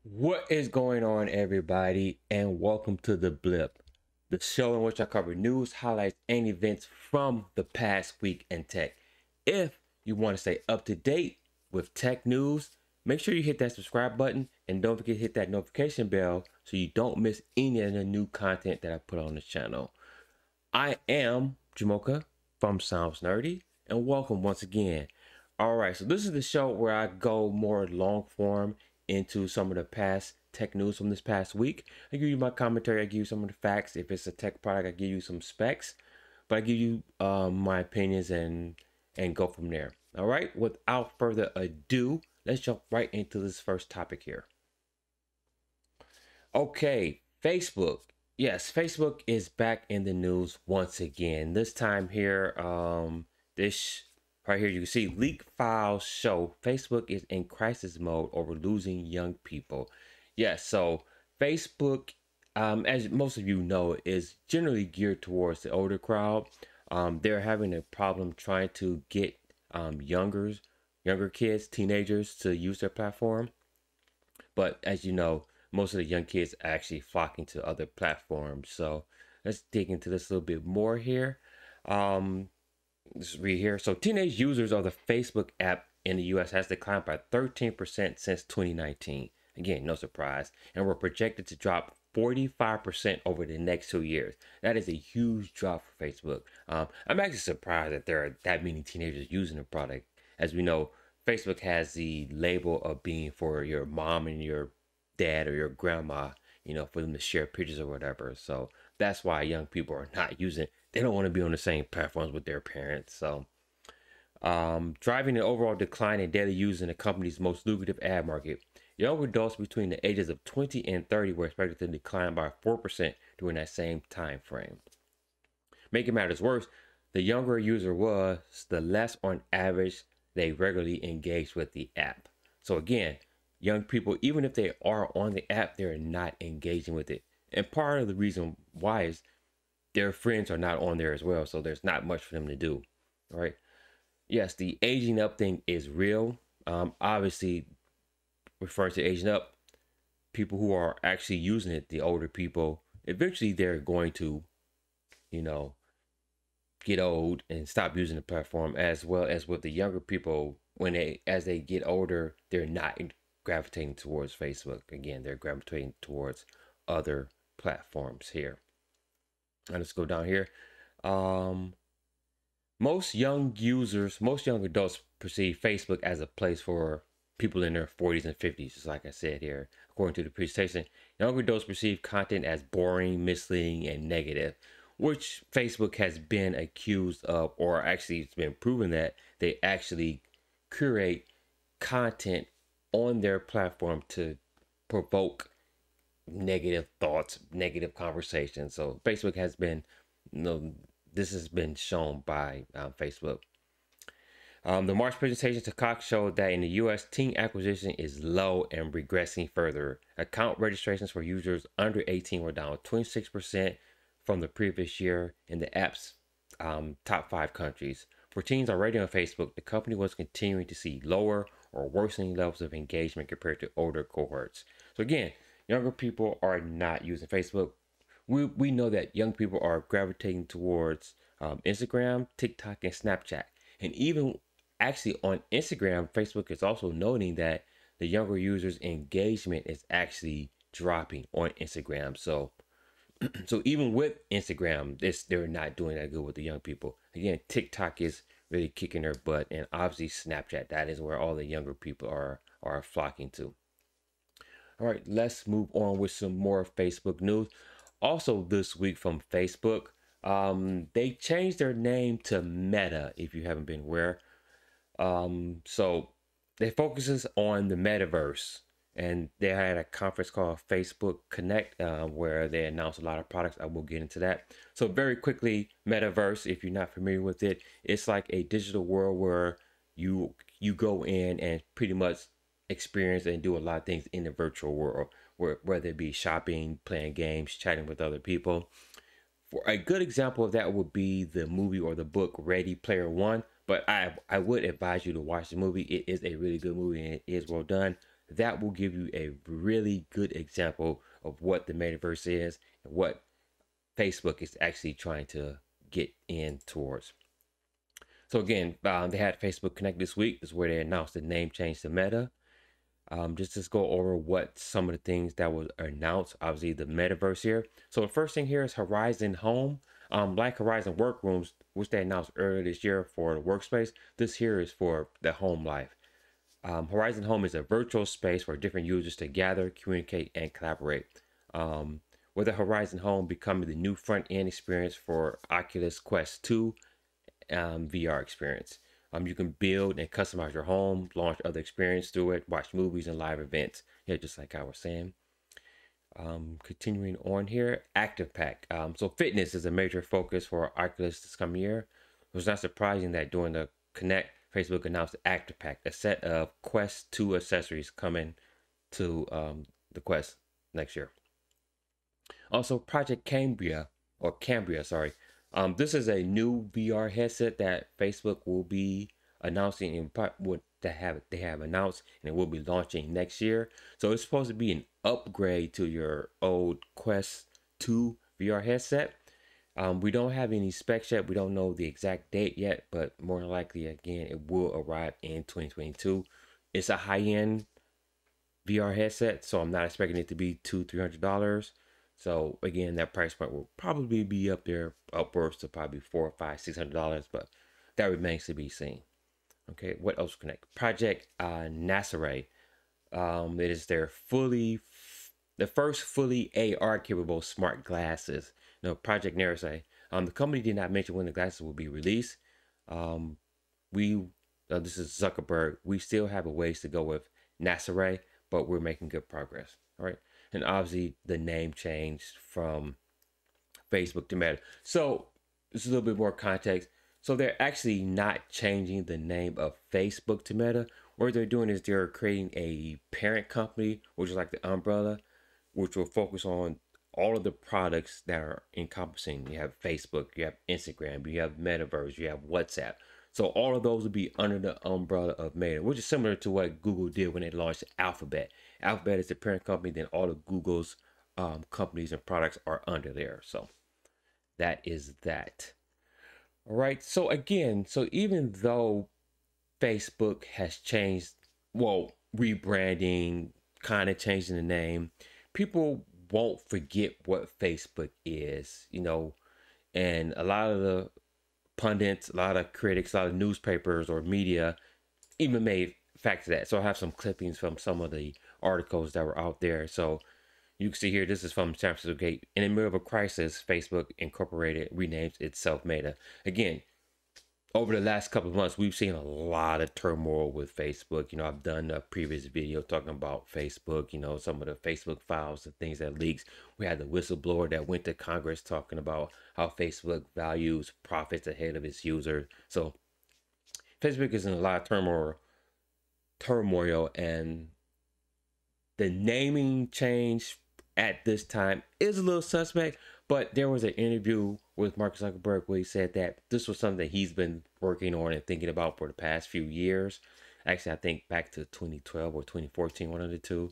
What is going on, everybody, and welcome to The Blip, the show in which I cover news, highlights, and events from the past week in tech. If you want to stay up to date with tech news, make sure you hit that subscribe button and don't forget to hit that notification bell so you don't miss any of the new content that I put on the channel. I am Jamoka from Sounds Nerdy, and welcome once again. All right, so this is the show where I go more long form into some of the past tech news from this past week. I give you my commentary, I give you some of the facts. If it's a tech product, I give you some specs, but I give you my opinions and go from there. All right, without further ado, let's jump right into this first topic here. Okay, Facebook. Yes, Facebook is back in the news once again. This time here, this right here, you can see leak files show Facebook is in crisis mode over losing young people. Yes, so Facebook, as most of you know, is generally geared towards the older crowd. They're having a problem trying to get younger kids, teenagers to use their platform. But as you know, most of the young kids are actually flocking to other platforms. So let's dig into this a little bit more here. Let's read here. So teenage users of the Facebook app in the US has declined by 13% since 2019. Again, no surprise. And we're projected to drop 45% over the next 2 years. That is a huge drop for Facebook. I'm actually surprised that there are that many teenagers using the product. As we know, Facebook has the label of being for your mom and your dad or your grandma, for them to share pictures or whatever. So that's why young people are not using it. They don't want to be on the same platforms with their parents. So, driving an overall decline in daily use in the company's most lucrative ad market. Young adults between the ages of 20 and 30 were expected to decline by 4% during that same time frame. Making matters worse, the younger a user was, the less on average they regularly engage with the app. So again, young people, even if they are on the app, they're not engaging with it. And part of the reason why is their friends are not on there as well. So there's not much for them to do. All right. Yes, the aging up thing is real. Obviously, referring to aging up, people who are actually using it, the older people, eventually they're going to, you know, get old and stop using the platform, as well as with the younger people. When as they get older, they're not gravitating towards Facebook again. They're gravitating towards other platforms here. And let's go down here. um Most most young adults perceive Facebook as a place for people in their 40s and 50s, just like I said here. According to the presentation, young adults perceive content as boring, misleading, and negative, which Facebook has been accused of, or actually it's been proven that they actually curate content on their platform to provoke negative thoughts, negative conversations. So Facebook has been, this has been shown by Facebook. The March presentation to Cox showed that in the U.S., teen acquisition is low and regressing further. Account registrations for users under 18 were down 26% from the previous year in the app's top 5 countries. For teens already on Facebook, the company was continuing to see lower or worsening levels of engagement compared to older cohorts. So again, younger people are not using Facebook. We know that young people are gravitating towards Instagram, TikTok, and Snapchat. And even actually on Instagram, Facebook is also noting that the younger users' engagement is actually dropping on Instagram. So so even with Instagram, they're not doing that good with the young people. Again, TikTok is really kicking their butt, and obviously Snapchat, that is where all the younger people are flocking to. All right, let's move on with some more Facebook news. Also this week from Facebook, they changed their name to Meta, if you haven't been aware. So they focuses on the metaverse, and they had a conference called Facebook Connect, where they announced a lot of products. I will get into that. So very quickly, metaverse, if you're not familiar with it, it's like a digital world where you go in and pretty much experience and do a lot of things in the virtual world, whether it be shopping, playing games, chatting with other people. For a good example of that would be the movie or the book Ready Player One. But I would advise you to watch the movie. It is a really good movie and it is well done. that will give you a really good example of what the metaverse is and what Facebook is actually trying to get in towards. So again, they had Facebook Connect this week. This is where they announced the name change to Meta. Just go over what some of the things that was announced. Obviously, the metaverse here. So the first thing here is Horizon Home. Like Horizon Workrooms, which they announced earlier this year for the workspace. This here is for the home life. Horizon Home is a virtual space for different users to gather, communicate, and collaborate. With the Horizon Home becoming the new front-end experience for Oculus Quest 2 VR experience. You can build and customize your home, launch other experiences through it, watch movies and live events. Yeah, just like I was saying. Continuing on here, Active Pack. So fitness is a major focus for Oculus this coming year. It was not surprising that during the Connect, Facebook announced the Active Pack, a set of Quest 2 accessories coming to the Quest next year. Also, Project Cambria, sorry. This is a new VR headset that Facebook will be announcing and what they have announced, and it will be launching next year. So it's supposed to be an upgrade to your old Quest 2 VR headset. We don't have any specs yet. We don't know the exact date yet, but more than likely, again, it will arrive in 2022. It's a high-end VR headset, so I'm not expecting it to be $200-300. So again, that price point will probably be up there, upwards to probably $400, $500, $600, but that remains to be seen. Okay, what else connect? Project Nasare. It is their the first fully AR capable smart glasses. Project Nasare. The company did not mention when the glasses will be released. This is Zuckerberg. We still have a ways to go with Nasare, but we're making good progress. All right. And obviously the name changed from Facebook to Meta. So this is a little bit more context. So they're actually not changing the name of Facebook to Meta. What they're doing is they're creating a parent company, which is like the umbrella, which will focus on all of the products that are encompassing. You have Facebook, you have Instagram, you have Metaverse, you have WhatsApp. So all of those will be under the umbrella of Meta, which is similar to what Google did when they launched Alphabet. Alphabet is the parent company, then all of Google's companies and products are under there. So that is that. All right. So again, even though Facebook has changed, rebranding, kind of changing the name, people won't forget what Facebook is, and a lot of the pundits, a lot of critics, a lot of newspapers or media even made factor that. So I have some clippings from some of the articles that were out there. So you can see here, this is from San Francisco Gate. In the middle of a crisis, Facebook Incorporated renames itself Meta. Again, over the last couple of months, we've seen a lot of turmoil with Facebook. I've done a previous video talking about Facebook, some of the Facebook files and things that leaks. We had the whistleblower that went to Congress talking about how Facebook values profits ahead of its users. So Facebook is in a lot of turmoil, and the naming change at this time is a little suspect. But there was an interview with Mark Zuckerberg where he said that this was something that he's been working on and thinking about for the past few years. Actually, I think back to 2012 or 2014, one of the two.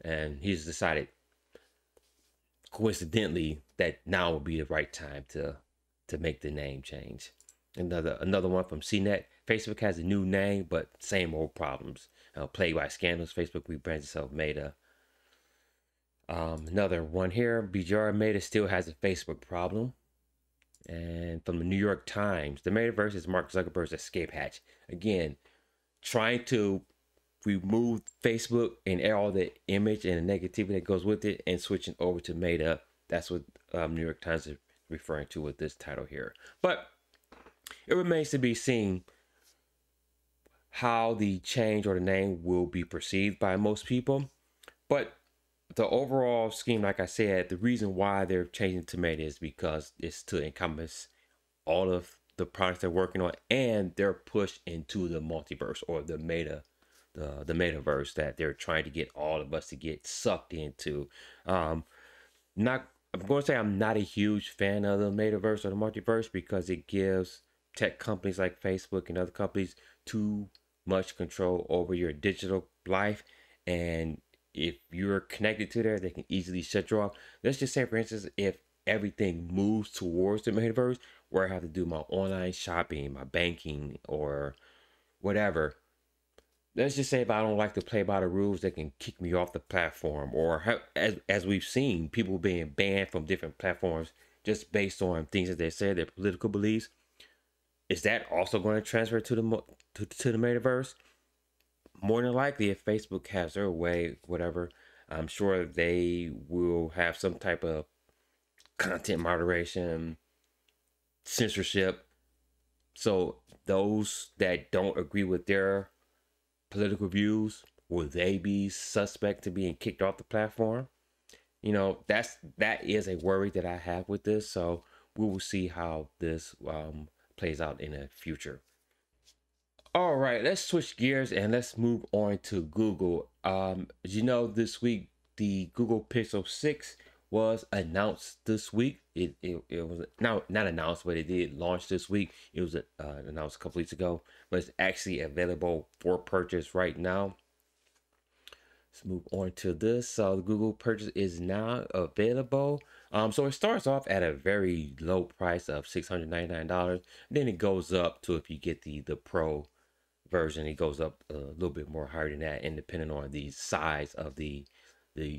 And he's decided, coincidentally, that now would be the right time to make the name change. Another one from CNET. Facebook has a new name, but same old problems. Plagued by scandals, Facebook rebrands itself Meta. Another one here, BJR Meta still has a Facebook problem. And from the New York Times, the metaverse is Mark Zuckerberg's escape hatch. Again, trying to remove Facebook and all the image and the negativity that goes with it and switching over to Meta. That's what New York Times is referring to with this title here. But it remains to be seen how the change or the name will be perceived by most people. But the overall scheme, like I said, the reason why they're changing to Meta is because it's to encompass all of the products they're working on, and they're pushed into the multiverse or the metaverse that they're trying to get all of us to get sucked into. I'm going to say I'm not a huge fan of the metaverse or the multiverse because it gives tech companies like Facebook and other companies too much control over your digital life. and if you're connected to there, they can easily shut you off. Let's just say, for instance, if everything moves towards the metaverse, where I have to do my online shopping, my banking, or whatever. Let's just say if I don't like to play by the rules, they can kick me off the platform, or as we've seen, people being banned from different platforms just based on things that they said, their political beliefs. Is that also going to transfer to the metaverse? More than likely, if Facebook has their way, whatever, I'm sure they will have some type of content moderation, censorship. So those that don't agree with their political views, will they be suspect to being kicked off the platform? You know, that is a worry that I have with this. So we will see how this plays out in the future. All right, let's switch gears and let's move on to Google. As you know, this week the Google Pixel 6 was announced this week. It was not announced, but it did launch this week. It was announced a couple weeks ago, but it's actually available for purchase right now. Let's move on to this. So the Google purchase is now available. So it starts off at a very low price of $699. Then it goes up to, if you get the Pro version, it goes up a little bit more higher than that, and depending on the size of the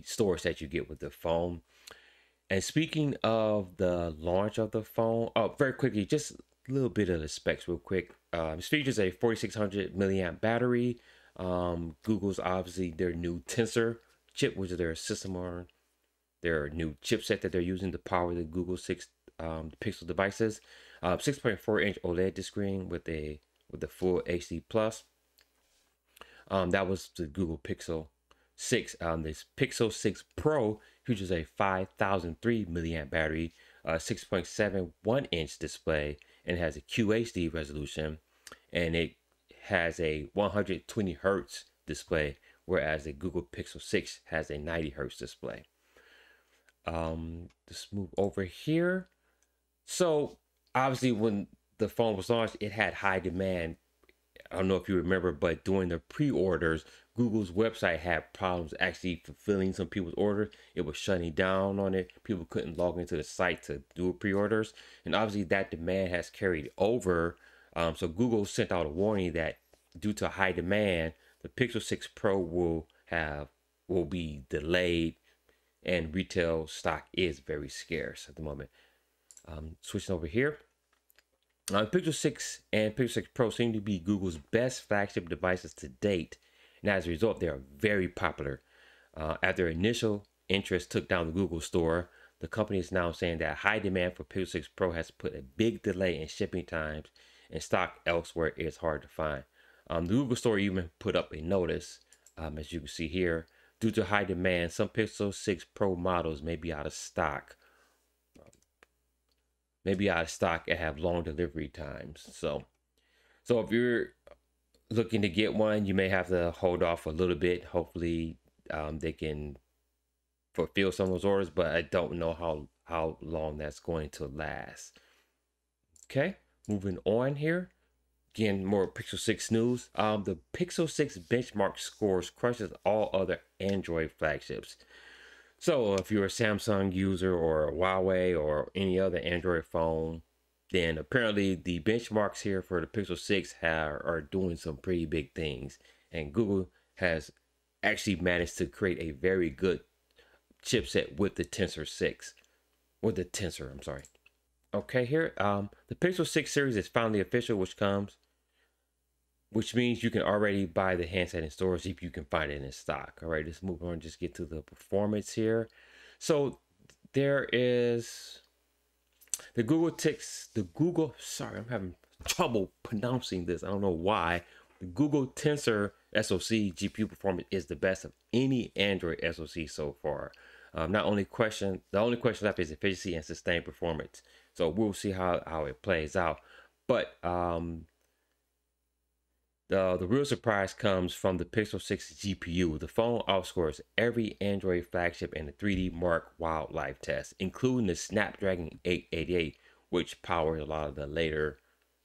storage that you get with the phone. And speaking of the launch of the phone, oh, very quickly, just a little bit of the specs real quick. It features a 4600 milliamp battery. Google's obviously their new Tensor chip, which is their system on their new chipset that they're using to power the Google 6 Pixel devices. 6.4-inch OLED screen with the full HD plus. That was the Google Pixel 6. This Pixel 6 Pro features a 5003 milliamp battery, 6.71-inch display, and has a QHD resolution, and it has a 120 hertz display, whereas the Google Pixel 6 has a 90 hertz display. Let's move over here. So obviously when the phone was launched, it had high demand. I don't know if you remember, but during the pre-orders, Google's website had problems actually fulfilling some people's orders. It was shutting down on it. People couldn't log into the site to do pre-orders. And obviously that demand has carried over. So Google sent out a warning that due to high demand, the Pixel 6 Pro will be delayed, and retail stock is very scarce at the moment. Switching over here. Pixel 6 and Pixel 6 Pro seem to be Google's best flagship devices to date, and as a result, they are very popular. After initial interest took down the Google store, the company is now saying that high demand for Pixel 6 Pro has put a big delay in shipping times, and stock elsewhere is hard to find. The Google store even put up a notice, as you can see here. Due to high demand, some Pixel 6 Pro models may be out of stock. And have long delivery times. So if you're looking to get one, you may have to hold off a little bit. Hopefully, they can fulfill some of those orders, but I don't know how long that's going to last. Okay, moving on here. Again, more Pixel 6 news. The Pixel 6 benchmark scores crushes all other Android flagships. So if you're a Samsung user or a Huawei or any other Android phone, then apparently the benchmarks here for the Pixel 6 are doing some pretty big things. And Google has actually managed to create a very good chipset with the Tensor 6. With the Tensor, I'm sorry. Okay, here, the Pixel 6 series is finally official, which means you can already buy the handset in stores if you can find it in stock. All right, let's move on, just get to the performance here. So there is the sorry, I'm having trouble pronouncing this. I don't know why. The Google Tensor SoC GPU performance is the best of any Android SoC so far. The only question left is efficiency and sustained performance. So we'll see how it plays out. But the real surprise comes from the Pixel 6 GPU. The phone outscores every Android flagship in the 3D Mark wildlife test, including the Snapdragon 888, which powers a lot of the later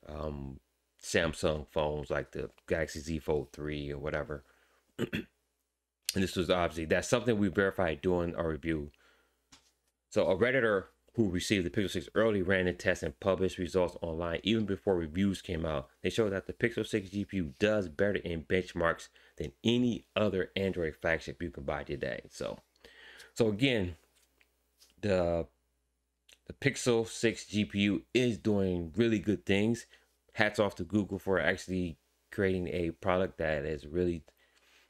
Samsung phones like the Galaxy Z Fold 3 or whatever. And this was obviously, that's something we verified doing our review. So a Redditor who received the Pixel 6 early ran the test and published results online even before reviews came out. They showed that the Pixel 6 GPU does better in benchmarks than any other Android flagship you can buy today. So again, the Pixel 6 GPU is doing really good things. Hats off to Google for actually creating a product that is really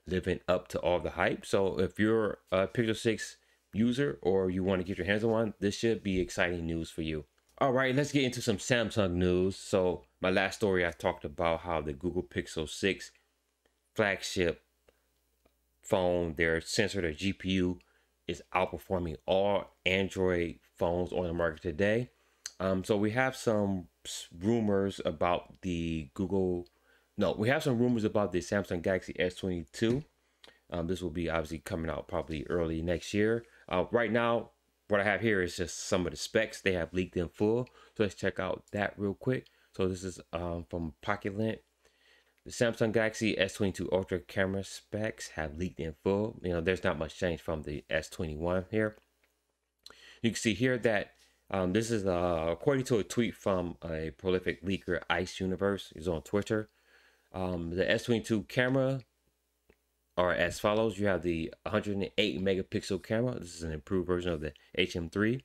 living up to all the hype. So if you're a Pixel 6 user or you want to get your hands on one, this should be exciting news for you. All right, let's get into some Samsung news. So my last story, I talked about how the Google Pixel 6 flagship phone, their sensor, their GPU is outperforming all Android phones on the market today. So we have some rumors about the Samsung Galaxy S22. This will be obviously coming out probably early next year. Right now, what I have here is just some of the specs they have leaked in full. So let's check out that real quick. So this is from PocketLint. The Samsung Galaxy S22 Ultra camera specs have leaked in full. You know, there's not much change from the S21 here. You can see here that this is according to a tweet from a prolific leaker, Ice Universe. He's on Twitter. The S22 camera are as follows. You have the 108 megapixel camera. This is an improved version of the HM3.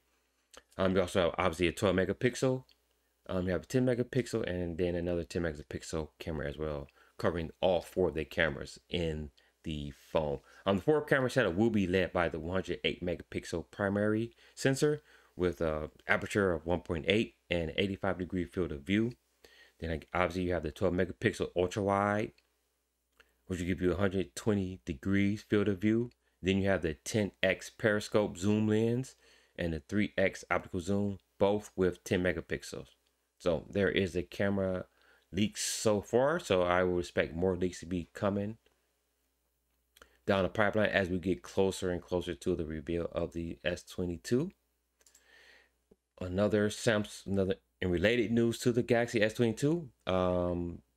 You also have obviously a 12 megapixel. You have a 10 megapixel and then another 10 megapixel camera as well, covering all four of the cameras in the phone. The fourth camera setup will be led by the 108 megapixel primary sensor with a aperture of 1.8 and 85-degree field of view. Then obviously you have the 12 megapixel ultra wide, which will give you 120 degrees field of view. Then you have the 10x periscope zoom lens and the 3x optical zoom, both with 10 megapixels. So there is a camera leaks so far. So I will expect more leaks to be coming down the pipeline as we get closer and closer to the reveal of the S22. Another in related news to the Galaxy S22,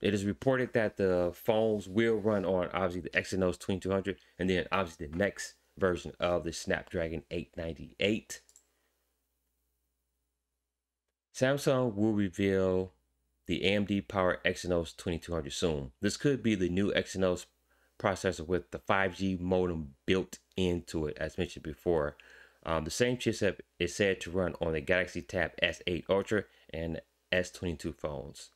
it is reported that the phones will run on obviously the Exynos 2200 and then obviously the next version of the Snapdragon 898. Samsung will reveal the AMD powered Exynos 2200 soon. This could be the new Exynos processor with the 5G modem built into it, as mentioned before. The same chipset is said to run on the Galaxy Tab S8 Ultra and S22 phones.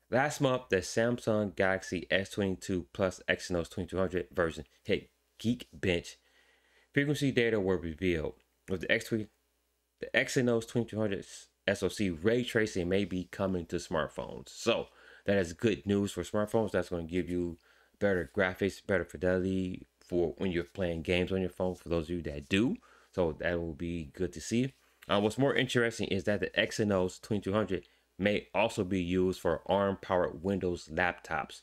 Last month, the Samsung Galaxy S22 Plus Exynos 2200 version hit Geekbench. Frequency data were revealed. With the Exynos 2200 SoC ray tracing may be coming to smartphones. So that is good news for smartphones. That's going to give you better graphics, better fidelity for when you're playing games on your phone, for those of you that do. So that will be good to see. What's more interesting is that the Exynos 2200 may also be used for ARM-powered Windows laptops.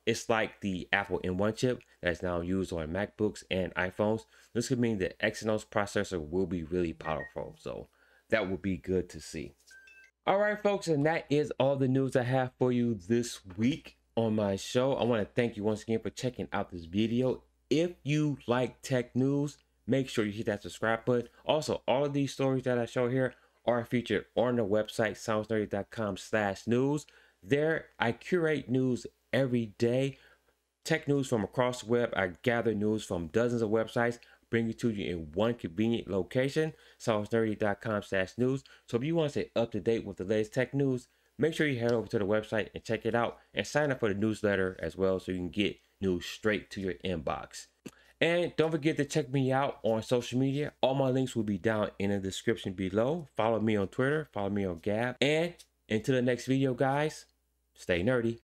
It's like the Apple M1 chip that's now used on MacBooks and iPhones. This could mean the Exynos processor will be really powerful. So that would be good to see. All right, folks, and that is all the news I have for you this week on my show. I want to thank you once again for checking out this video. If you like tech news, make sure you hit that subscribe button. Also, all of these stories that I show here are featured on the website, soundsnerdy.com/news. There, I curate news every day. Tech news from across the web. I gather news from dozens of websites, bring it to you in one convenient location, soundsnerdy.com/news. So if you want to stay up to date with the latest tech news, make sure you head over to the website and check it out and sign up for the newsletter as well so you can get news straight to your inbox. And don't forget to check me out on social media. All my links will be down in the description below. Follow me on Twitter, follow me on Gab. And until the next video, guys, stay nerdy.